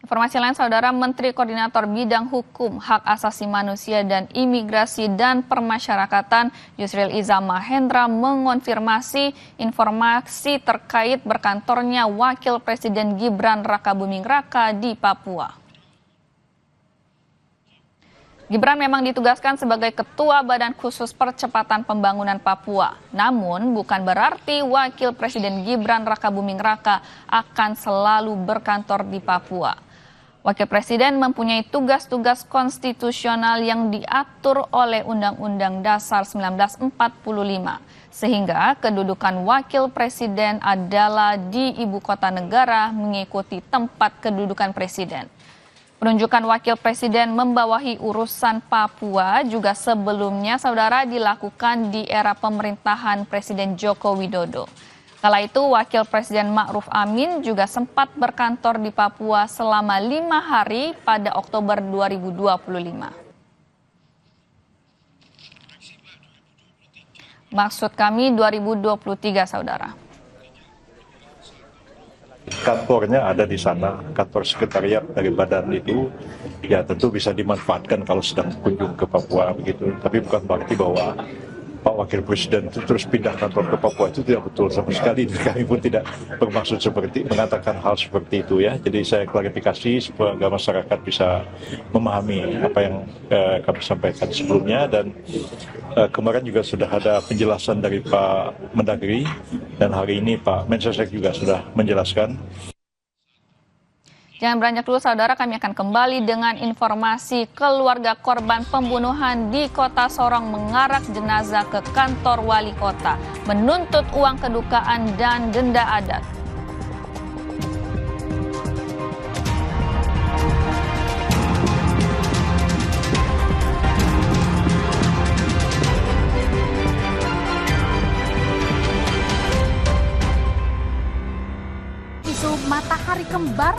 Informasi lain, Saudara, Menteri Koordinator Bidang Hukum, Hak Asasi Manusia dan Imigrasi dan Permasyarakatan Yusril Iza Mahendra mengonfirmasi informasi terkait berkantornya Wakil Presiden Gibran Rakabuming Raka di Papua. Gibran memang ditugaskan sebagai Ketua Badan Khusus Percepatan Pembangunan Papua. Namun bukan berarti Wakil Presiden Gibran Rakabuming Raka akan selalu berkantor di Papua. Wakil Presiden mempunyai tugas-tugas konstitusional yang diatur oleh Undang-Undang Dasar 1945, sehingga kedudukan Wakil Presiden adalah di Ibu Kota Negara mengikuti tempat kedudukan Presiden. Penunjukan Wakil Presiden membawahi urusan Papua juga sebelumnya, Saudara, dilakukan di era pemerintahan Presiden Joko Widodo. Kala itu Wakil Presiden Ma'ruf Amin juga sempat berkantor di Papua selama 5 hari pada Oktober 2025. Maksud kami 2023, Saudara. Kantornya ada di sana, kantor sekretariat dari badan itu ya tentu bisa dimanfaatkan kalau sedang kunjung ke Papua begitu. Tapi bukan berarti bahwa Pak Wakil Presiden itu terus pindah kantor ke Papua, itu tidak betul sama sekali. Kami pun tidak bermaksud mengatakan hal seperti itu ya. Jadi saya klarifikasi supaya masyarakat bisa memahami apa yang kami sampaikan sebelumnya, dan kemarin juga sudah ada penjelasan dari Pak Mendagri dan hari ini Pak Mensesnek juga sudah menjelaskan. Jangan beranjak dulu, Saudara, kami akan kembali dengan informasi keluarga korban pembunuhan di Kota Sorong mengarak jenazah ke kantor wali kota, menuntut uang kedukaan dan denda adat. Isu matahari kembar